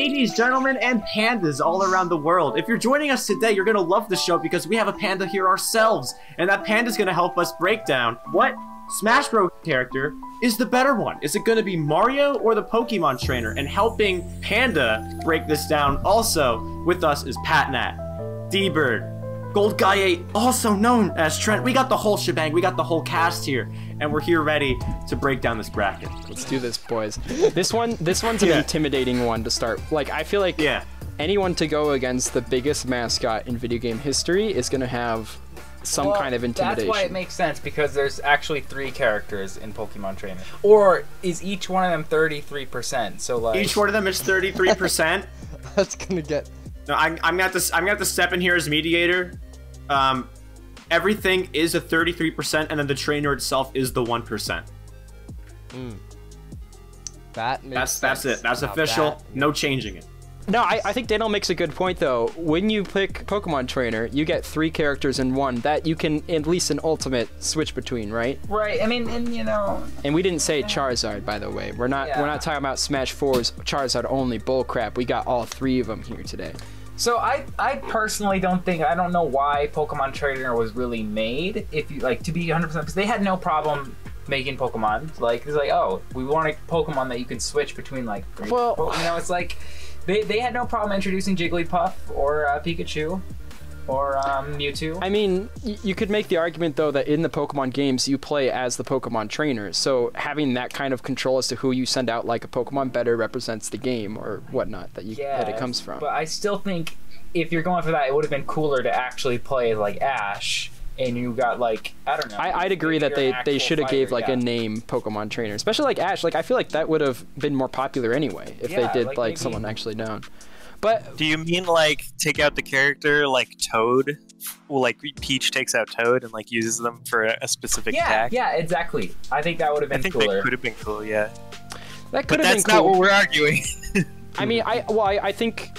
ladies, gentlemen, and pandas all around the world. If you're joining us today, you're gonna love the show because we have a panda here ourselves, and that panda's gonna help us break down what Smash Bros. Character is the better one. Is it gonna be Mario or the Pokemon trainer? And helping Panda break this down also with us is Patnat, D-Bird, Gold Guy 8, also known as Trent. We got the whole shebang, we got the whole cast here, and we're here ready to break down this bracket. Let's do this, boys. This one's an intimidating one to start. Like, I feel like anyone to go against the biggest mascot in video game history is gonna have some kind of intimidation. That's why it makes sense, because there's actually 3 characters in Pokemon Trainer. Or is each one of them 33%? So like each one of them is 33%. That's gonna get. No, I'm gonna have to step in here as mediator. Everything is a 33%, and then the trainer itself is the 1%. That makes sense. That's it. That's official. No changing it. No, I think Daniel makes a good point, though. When you pick Pokemon Trainer, you get 3 characters in one that you can, at least an ultimate, switch between, right? Right. I mean, and you know. And we didn't say Charizard, by the way. We're not talking about Smash 4's Charizard only bullcrap. We got all 3 of them here today. So I personally don't know why Pokemon Trainer was really made. If you like to be 100%, because they had no problem making Pokemon. Like it's like, oh, we want a Pokemon that you can switch between like. Well, you know, it's like. They had no problem introducing Jigglypuff or Pikachu or Mewtwo. I mean, you could make the argument, though, that in the Pokemon games, you play as the Pokemon trainer. So having that kind of control as to who you send out like a Pokemon better represents the game or whatnot that it comes from. But I still think if you're going for that, it would have been cooler to actually play like Ash. And you got like, I don't know. I'd agree that they should have gave like a name Pokemon trainer, especially like Ash. Like I feel like that would have been more popular anyway if they did like someone actually known. But do you mean like take out the character like Toad? Well, like Peach takes out Toad and like uses them for a specific attack? Yeah, exactly. I think that would have been cooler. I think that could have been cool, yeah. That could have been cool. But that's not what we're arguing. I mean, I think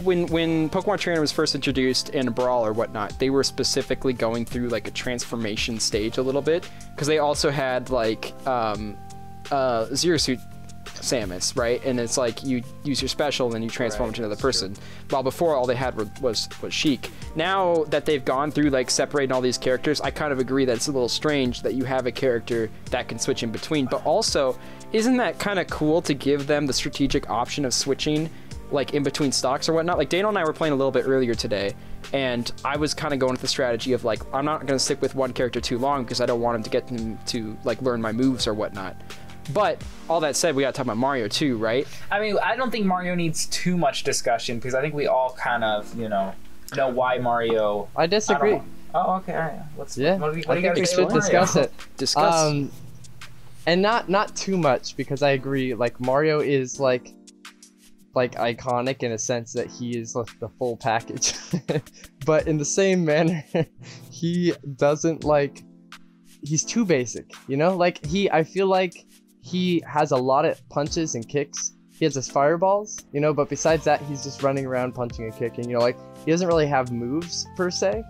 when Pokemon Trainer was first introduced in Brawl or whatnot, they were specifically going through like a transformation stage a little bit, because they also had like Zero Suit Samus, right? And it's like you use your special and then you transform into another person. While before all they had was Sheik. Now that they've gone through like separating all these characters, I kind of agree that it's a little strange that you have a character that can switch in between, but also isn't that kind of cool to give them the strategic option of switching like in between stocks or whatnot? Like Daniel and I were playing a little bit earlier today, and I was kind of going with the strategy of like, I'm not going to stick with one character too long because I don't want him to get him to like learn my moves or whatnot. But all that said, we got to talk about Mario too, right? I mean, I don't think Mario needs too much discussion because I think we all kind of, you know why Mario. I disagree. Oh, okay. All right. What do you I think we should discuss it. Discuss. And not too much, because I agree. Like Mario is like iconic in a sense that he is like the full package, but in the same manner, he doesn't like. He's too basic, you know. Like I feel like he has a lot of punches and kicks. He has his fireballs, you know, but besides that, he's just running around punching and kicking. You know, like he doesn't really have moves per se.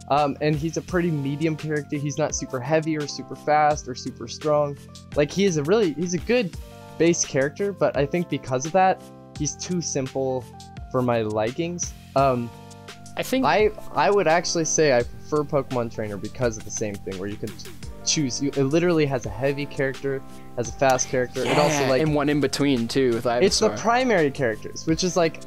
And he's a pretty medium character. He's not super heavy or super fast or super strong. Like he's a good base character, but I think because of that, he's too simple for my likings. I think I would actually say I prefer Pokemon Trainer because of the same thing, where you can choose. It literally has a heavy character, has a fast character. Yeah, it also like and one in between too with Ivysaur. It's the primary characters, which is like,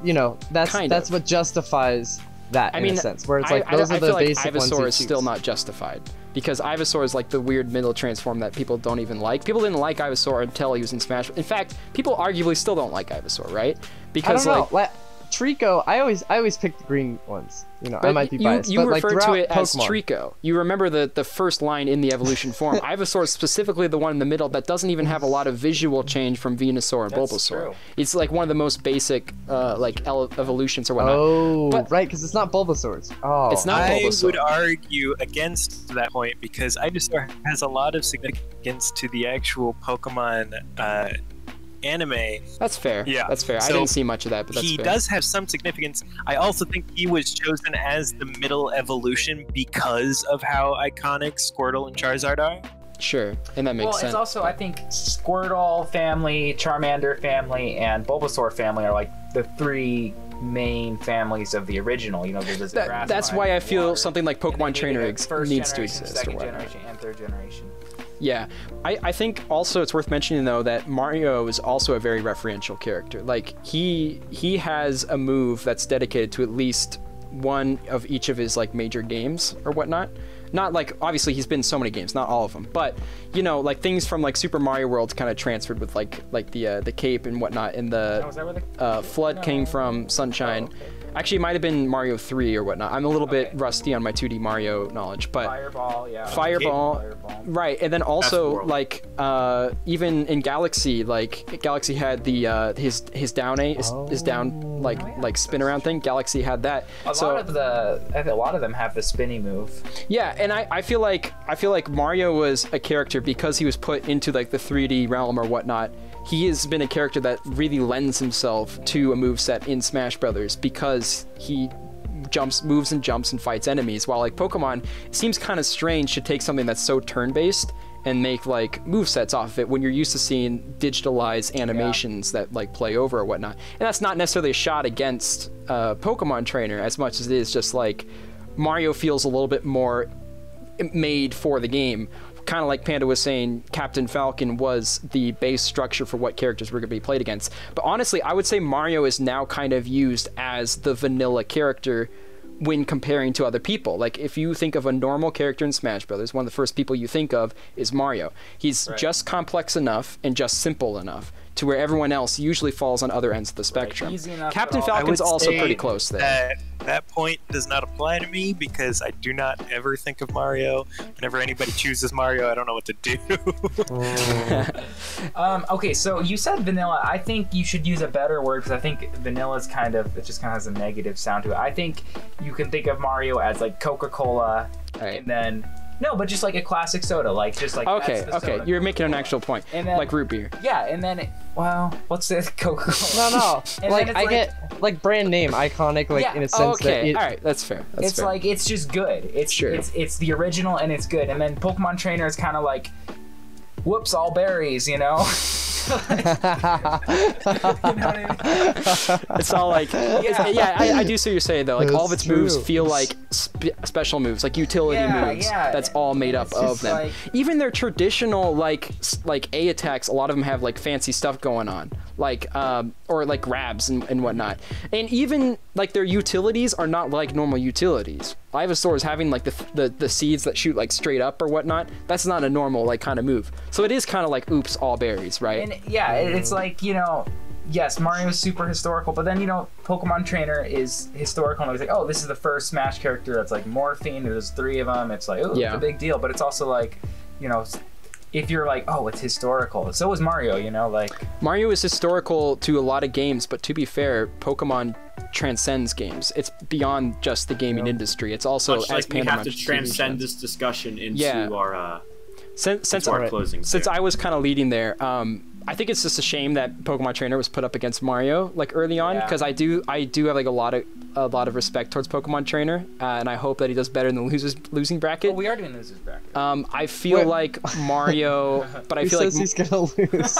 you know, that's what justifies that in a sense, where it's like those are the basic ones. Ivysaur is still not justified because Ivysaur is like the weird middle transform that people don't even like. People didn't like Ivysaur until he was in Smash. In fact, people arguably still don't like Ivysaur, right? Because I don't know. Trico, I always pick the green ones. You know, I might be biased. You but refer like, to it as Pokemon. Trico. You remember the first line in the evolution form. Ivysaur is specifically the one in the middle that doesn't even have a lot of visual change from Venusaur and Bulbasaur. True. It's like one of the most basic like evolutions or whatnot. Oh, right, because it's not Bulbasaur's. Oh, it's not Bulbasaur. I would argue against that point because Ivysaur has a lot of significance to the actual Pokemon anime. That's fair. Yeah, that's fair. So I didn't see much of that, but that's he fair. does have some significance. I also think he was chosen as the middle evolution because of how iconic Squirtle and Charizard are. Sure, and that makes sense. Well, it's also, I think, Squirtle family, Charmander family, and Bulbasaur family are like the three main families of the original. You know, there's the grass that's line, why I feel water, something like and Pokemon then Trainer maybe the first needs to generation, exist or second whatnot. generation, and third generation. Yeah, I think also it's worth mentioning though that Mario is also a very referential character. Like he has a move that's dedicated to at least one of each of his like major games or whatnot. Not like, obviously he's been in so many games, not all of them, but you know, like things from like Super Mario World kind of transferred with like the cape and whatnot, and the Oh, is that where the flood came from Sunshine. Oh, okay. Actually, it might have been Mario 3 or whatnot. I'm a little bit rusty on my 2D Mario knowledge, but Fireball, yeah. Fireball, right? And then also World. like even in Galaxy, like Galaxy had the his down A is down like spin around thing. Galaxy had that. I think a lot of them have the spinny move. Yeah, and I feel like Mario was a character because he was put into like the 3D realm or whatnot. He has been a character that really lends himself to a moveset in Smash Brothers because he moves and jumps and fights enemies, while like Pokemon, it seems kind of strange to take something that's so turn-based and make like movesets off of it when you're used to seeing digitalized animations that like play over or whatnot. And that's not necessarily a shot against Pokemon Trainer as much as it is just like Mario feels a little bit more made for the game. Kind of like Panda was saying, Captain Falcon was the base structure for what characters were going to be played against. But honestly, I would say Mario is now kind of used as the vanilla character when comparing to other people. Like if you think of a normal character in Smash Brothers, one of the first people you think of is Mario. He's just complex enough and just simple enough to where everyone else usually falls on other ends of the spectrum. Easy enough Captain for all. Falcon's I would also say pretty close there. That point does not apply to me because I do not ever think of Mario. Whenever anybody chooses Mario, I don't know what to do. Okay, so you said vanilla. I think you should use a better word because I think vanilla is it just kind of has a negative sound to it. I think you can think of Mario as like Coca-Cola, Right. and then no, but just like a classic soda, like just like Okay, that's the okay, soda, you're making an Coca-Cola. actual point, And then- like root beer. Yeah, and then what's this Coca-Cola? No, And like then I it's get like brand name iconic, like Yeah, in a sense that Okay, it, all right, that's fair. That's It's fair. like it's just good. It's Sure. it's the original and it's good. And then Pokemon Trainer is kind of like, whoops, all berries, you know. You know what I mean? It's all like, yeah, I do see what you're saying though. Like all of its That's moves true. feel like special moves, like utility Yeah, moves. yeah. That's all made up It's of just them. like- Even their traditional like A attacks, a lot of them have like fancy stuff going on, like or like grabs and whatnot. And even like their utilities are not like normal utilities. Ivysaur is having like the seeds that shoot like straight up or whatnot. That's not a normal like kind of move. So it is kind of like oops, all berries, right? And yeah, it's like, you know, yes, Mario's super historical, but then, you know, Pokemon Trainer is historical, and it's like, oh, this is the first Smash character that's like morphine. There's 3 of them. It's like, oh, Yeah. it's a big deal, but it's also like, you know, if you're like, oh, it's historical. So is Mario, you know, like. Mario is historical to a lot of games, but to be fair, Pokemon transcends games. It's beyond just the gaming industry. It's also Much as like we Panda have to mentioned, transcend this discussion into Yeah. our since our closing. since there. I was kind of leading there, I think it's just a shame that Pokemon Trainer was put up against Mario like early on, Yeah. because I do have like a lot of respect towards Pokemon Trainer, and I hope that he does better in the losing bracket. Oh, we are doing losers bracket. I feel Wait. like Mario, but I he feel like says he's gonna lose.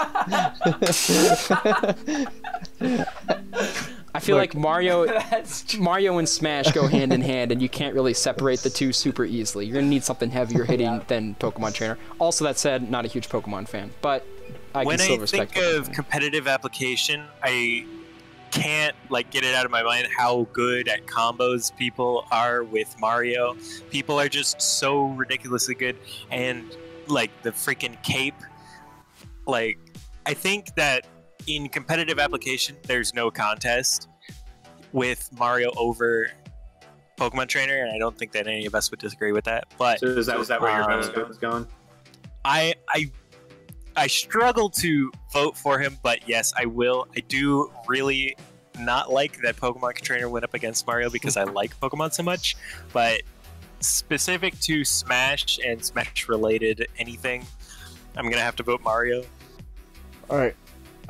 I feel like Mario That's and Smash go hand in hand, and you can't really separate the two super easily. You're gonna need something heavier hitting than Pokemon Trainer. Also, that said, not a huge Pokemon fan, but I When can still I respect think Pokemon of fan. competitive application, I can't like get it out of my mind how good at combos people are with Mario. People are just so ridiculously good, and like the freaking cape. Like, I think that in competitive application, there's no contest with Mario over Pokemon Trainer, and I don't think that any of us would disagree with that. But So is that where your vote is going? I struggle to vote for him, but yes, I will. I do really not like that Pokemon Trainer went up against Mario because I like Pokemon so much. But specific to Smash and Smash related anything, I'm gonna have to vote Mario. All right,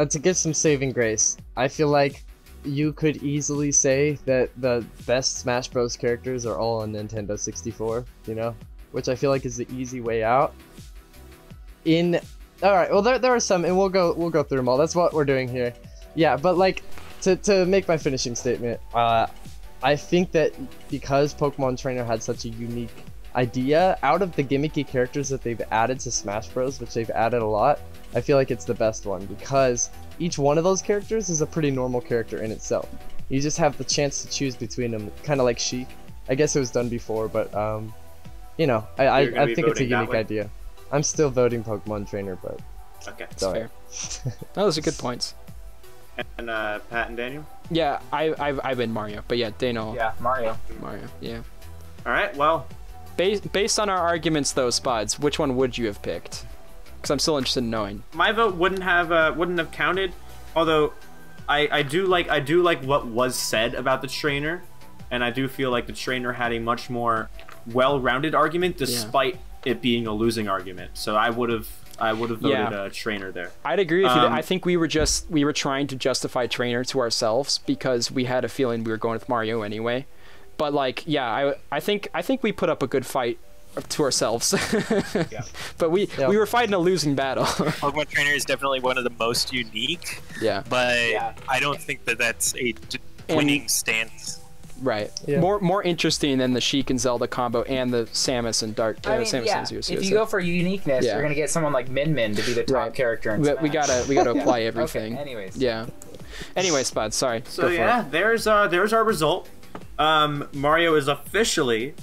to give some saving grace, I feel like you could easily say that the best Smash Bros. Characters are all on Nintendo 64. You know, which I feel like is the easy way out. All right, well there are some, and we'll go through them all. That's what we're doing here. Yeah, but like to make my finishing statement, I think that because Pokemon Trainer had such a unique idea, out of the gimmicky characters that they've added to Smash Bros, which they've added a lot, I feel like it's the best one because each one of those characters is a pretty normal character in itself. You just have the chance to choose between them, kind of like Sheik. I guess it was done before, but you know, I think it's a unique idea. I'm still voting Pokemon Trainer, but Okay, That's fair. No, those are good points. And Pat and Daniel. Yeah, I've been Mario, but yeah, Daniel. Yeah, Mario. Yeah. All right, well. Based on our arguments, though, Spods, which one would you have picked? Because I'm still interested in knowing. My vote wouldn't have counted, although I do like what was said about the trainer, and I do feel like the trainer had a much more well-rounded argument despite it being a losing argument. So I would have voted trainer there. I'd agree with you. I think we were trying to justify trainer to ourselves because we had a feeling we were going with Mario anyway. But like, yeah, I think we put up a good fight to ourselves. Yeah. But we were fighting a losing battle. Pokemon Trainer is definitely one of the most unique. Yeah. But I don't think that's a winning stance. Right. Yeah. More interesting than the Sheik and Zelda combo and the Samus and Dark. I mean, Samus and if you go for uniqueness, Yeah. you're gonna get someone like Min Min to be the top character in Smash. We gotta apply everything. Okay, anyways. Yeah. Anyway, Spud, sorry. So yeah, there's our result. Mario is officially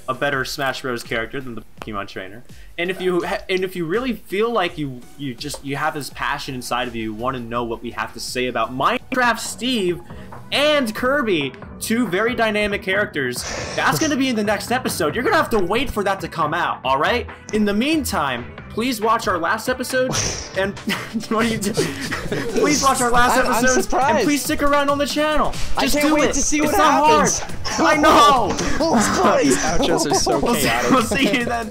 a better Smash Bros. Character than the Pokemon Trainer. And if you really feel like you have this passion inside of you, want to know what we have to say about Minecraft Steve and Kirby, two very dynamic characters, that's going to be in the next episode. You're going to have to wait for that to come out, all right? In the meantime, please watch our last episode and what are you doing? Please watch our last episode and please stick around on the channel. Just I can't wait to see what happens. It's not hard. I know. These outros are so chaotic. We'll see you then.